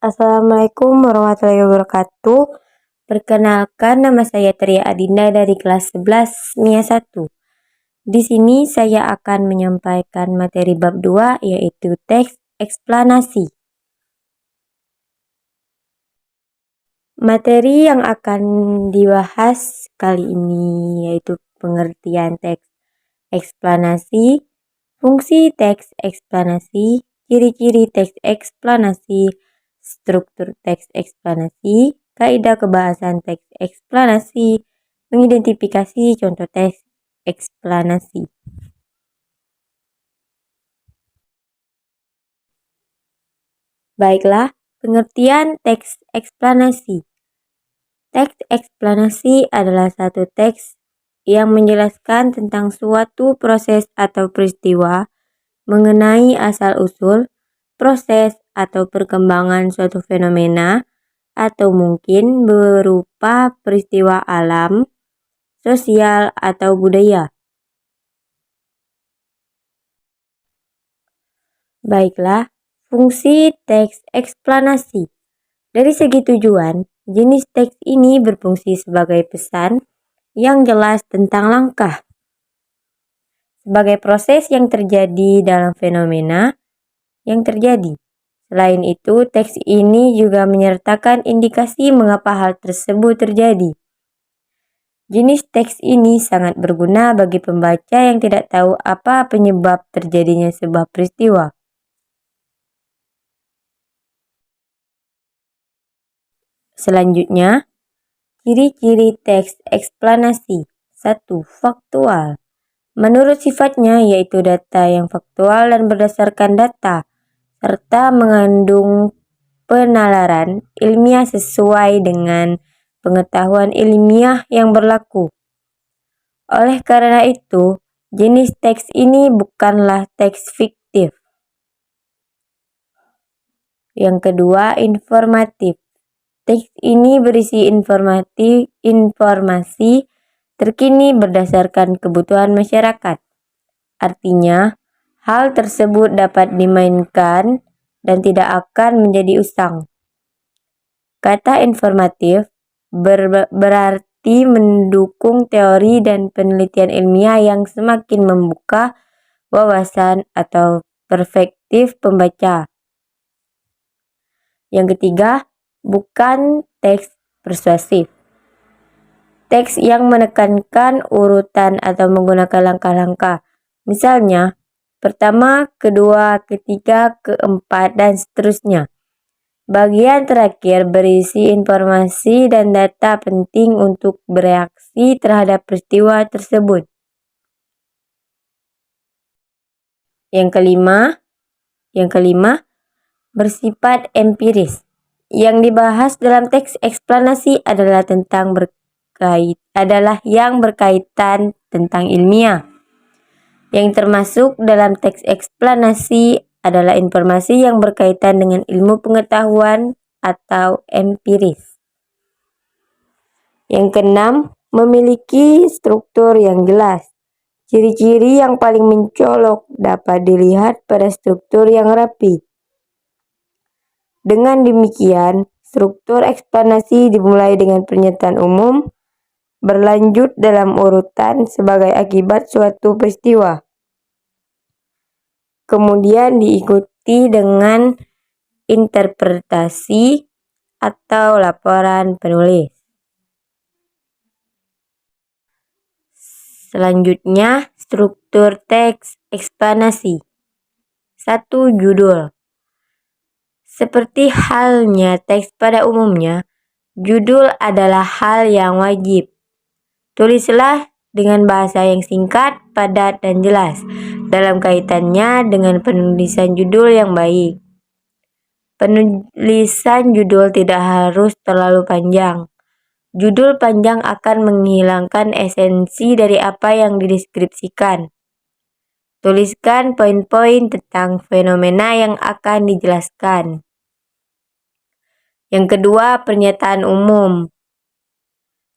Assalamualaikum warahmatullahi wabarakatuh. Perkenalkan, nama saya Tria Adinda dari kelas 11 MIA 1. Di sini saya akan menyampaikan materi bab 2 yaitu teks eksplanasi. Materi yang akan dibahas kali ini yaitu pengertian teks eksplanasi, fungsi teks eksplanasi, ciri-ciri teks eksplanasi, struktur teks eksplanasi, kaidah kebahasan teks eksplanasi, mengidentifikasi contoh teks eksplanasi. Baiklah, pengertian teks eksplanasi. Teks eksplanasi adalah satu teks yang menjelaskan tentang suatu proses atau peristiwa mengenai asal-usul, proses atau perkembangan suatu fenomena, atau mungkin berupa peristiwa alam, sosial, atau budaya. Baiklah, fungsi teks eksplanasi. Dari segi tujuan, jenis teks ini berfungsi sebagai pesan yang jelas tentang langkah, sebagai proses yang terjadi dalam fenomena yang terjadi. Selain itu, teks ini juga menyertakan indikasi mengapa hal tersebut terjadi. Jenis teks ini sangat berguna bagi pembaca yang tidak tahu apa penyebab terjadinya sebuah peristiwa. Selanjutnya, ciri-ciri teks eksplanasi. 1. Faktual. Menurut sifatnya yaitu data yang faktual dan berdasarkan data, serta mengandung penalaran ilmiah sesuai dengan pengetahuan ilmiah yang berlaku. Oleh karena itu, jenis teks ini bukanlah teks fiktif. Yang kedua, informatif. Teks ini berisi informasi terkini berdasarkan kebutuhan masyarakat. Artinya, hal tersebut dapat dimainkan dan tidak akan menjadi usang. Kata informatif berarti mendukung teori dan penelitian ilmiah yang semakin membuka wawasan atau perspektif pembaca. Yang ketiga, bukan teks persuasif. Teks yang menekankan urutan atau menggunakan langkah-langkah. Misalnya, pertama, kedua, ketiga, keempat, dan seterusnya. Bagian terakhir berisi informasi dan data penting untuk bereaksi terhadap peristiwa tersebut. Yang kelima, bersifat empiris. Yang dibahas dalam teks eksplanasi adalah yang berkaitan tentang ilmiah. Yang termasuk dalam teks eksplanasi adalah informasi yang berkaitan dengan ilmu pengetahuan atau empiris. Yang keenam, memiliki struktur yang jelas. Ciri-ciri yang paling mencolok dapat dilihat pada struktur yang rapi. Dengan demikian, struktur eksplanasi dimulai dengan pernyataan umum, berlanjut dalam urutan sebagai akibat suatu peristiwa. Kemudian diikuti dengan interpretasi atau laporan penulis. Selanjutnya, struktur teks eksplanasi. 1. Judul. Seperti halnya teks pada umumnya, judul adalah hal yang wajib. Tulislah dengan bahasa yang singkat, padat, dan jelas dalam kaitannya dengan penulisan judul yang baik. Penulisan judul tidak harus terlalu panjang. Judul panjang akan menghilangkan esensi dari apa yang dideskripsikan. Tuliskan poin-poin tentang fenomena yang akan dijelaskan. Yang kedua, pernyataan umum.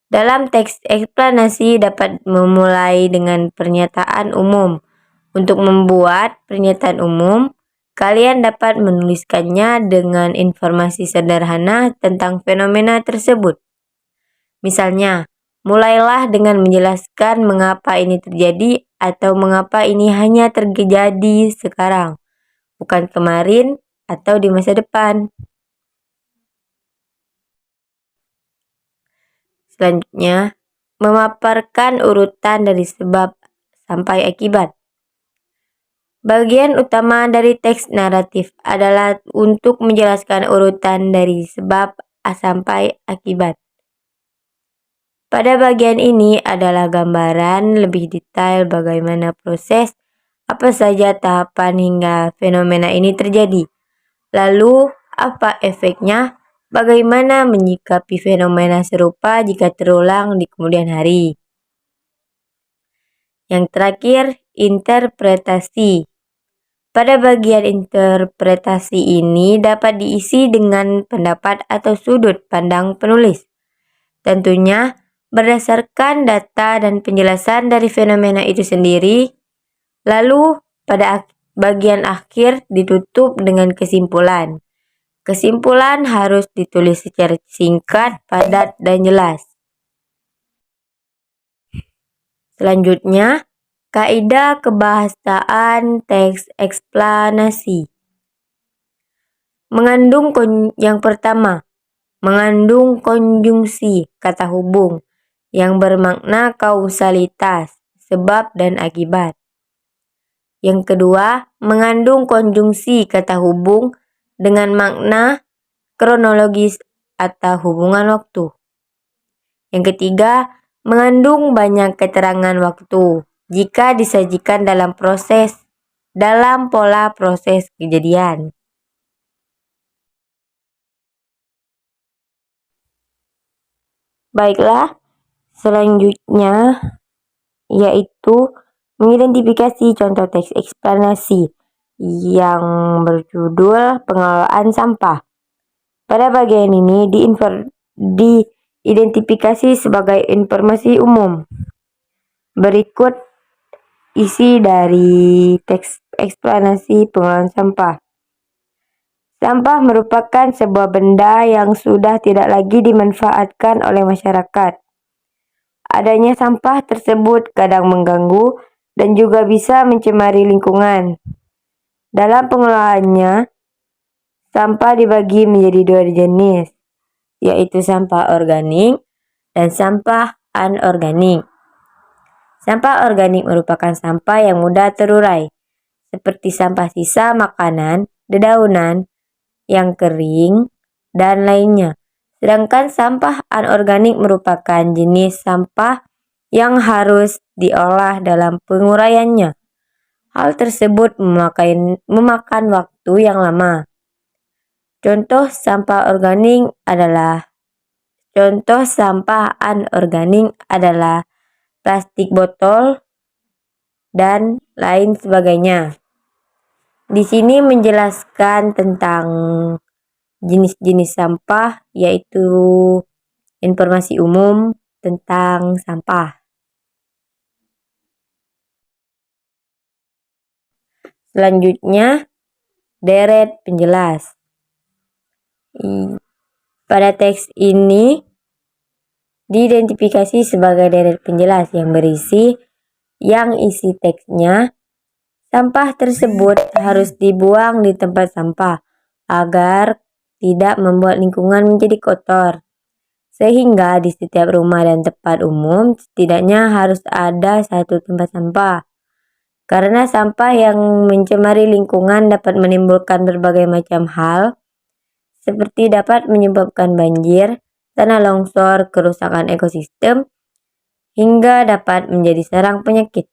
Dalam teks eksplanasi dapat memulai dengan pernyataan umum. Untuk membuat pernyataan umum, Kalian dapat menuliskannya dengan informasi sederhana tentang fenomena tersebut. Misalnya, mulailah dengan menjelaskan mengapa ini terjadi atau mengapa ini hanya terjadi sekarang, bukan kemarin atau di masa depan. Selanjutnya, memaparkan urutan dari sebab sampai akibat. Bagian utama dari teks naratif adalah untuk menjelaskan urutan dari sebab sampai akibat. Pada bagian ini adalah gambaran lebih detail bagaimana proses, apa saja tahapan hingga fenomena ini terjadi. Lalu, apa efeknya? Bagaimana menyikapi fenomena serupa jika terulang di kemudian hari? Yang terakhir, interpretasi. Pada bagian interpretasi ini dapat diisi dengan pendapat atau sudut pandang penulis. Tentunya, berdasarkan data dan penjelasan dari fenomena itu sendiri. Lalu, pada bagian akhir ditutup dengan kesimpulan. Kesimpulan harus ditulis secara singkat, padat, dan jelas. Selanjutnya, kaidah kebahasaan teks eksplanasi. Yang pertama, mengandung konjungsi kata hubung yang bermakna kausalitas, sebab dan akibat. Yang kedua, mengandung konjungsi kata hubung dengan makna kronologis atau hubungan waktu. Yang ketiga, mengandung banyak keterangan waktu jika disajikan dalam pola proses kejadian. Baiklah, selanjutnya yaitu mengidentifikasi contoh teks eksplanasi yang berjudul pengelolaan sampah. Pada bagian ini diidentifikasi sebagai informasi umum. Berikut isi dari teks eksplanasi pengelolaan sampah. Sampah merupakan sebuah benda yang sudah tidak lagi dimanfaatkan oleh masyarakat. Adanya sampah tersebut kadang mengganggu dan juga bisa mencemari lingkungan. Dalam pengelolaannya, sampah dibagi menjadi dua jenis, yaitu sampah organik dan sampah anorganik. Sampah organik merupakan sampah yang mudah terurai, seperti sampah sisa makanan, dedaunan yang kering, dan lainnya. Sedangkan sampah anorganik merupakan jenis sampah yang harus diolah dalam penguraiannya. Hal tersebut memakan waktu yang lama. Contoh sampah anorganik adalah plastik botol dan lain sebagainya. Di sini menjelaskan tentang jenis-jenis sampah, yaitu informasi umum tentang sampah. Selanjutnya, deret penjelas. Pada teks ini diidentifikasi sebagai deret penjelas yang isi teksnya, sampah tersebut harus dibuang di tempat sampah agar tidak membuat lingkungan menjadi kotor. Sehingga di setiap rumah dan tempat umum setidaknya harus ada satu tempat sampah. Karena sampah yang mencemari lingkungan dapat menimbulkan berbagai macam hal, seperti dapat menyebabkan banjir, tanah longsor, kerusakan ekosistem, hingga dapat menjadi sarang penyakit.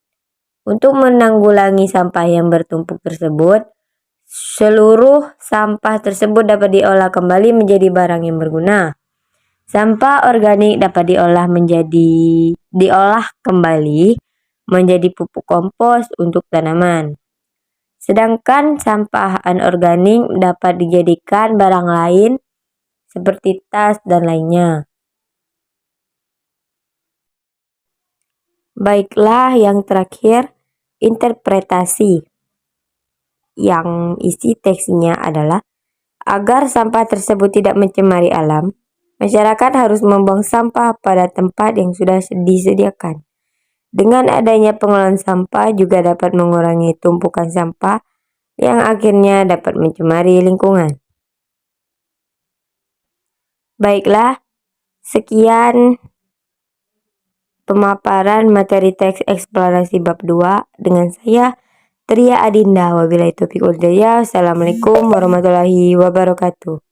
Untuk menanggulangi sampah yang bertumpuk tersebut, seluruh sampah tersebut dapat diolah kembali menjadi barang yang berguna. Sampah organik dapat diolah kembali menjadi pupuk kompos untuk tanaman. Sedangkan sampah anorganik dapat dijadikan barang lain seperti tas dan lainnya. Baiklah, yang terakhir, interpretasi. yang isi teksnya adalah agar sampah tersebut tidak mencemari alam, masyarakat harus membuang sampah pada tempat yang sudah disediakan. Dengan adanya pengelolaan sampah juga dapat mengurangi tumpukan sampah yang akhirnya dapat mencemari lingkungan. Baiklah, sekian pemaparan materi teks eksplanasi bab 2 dengan saya Tria Adinda. Wabillahi taufiq wal hidayah. Assalamualaikum warahmatullahi wabarakatuh.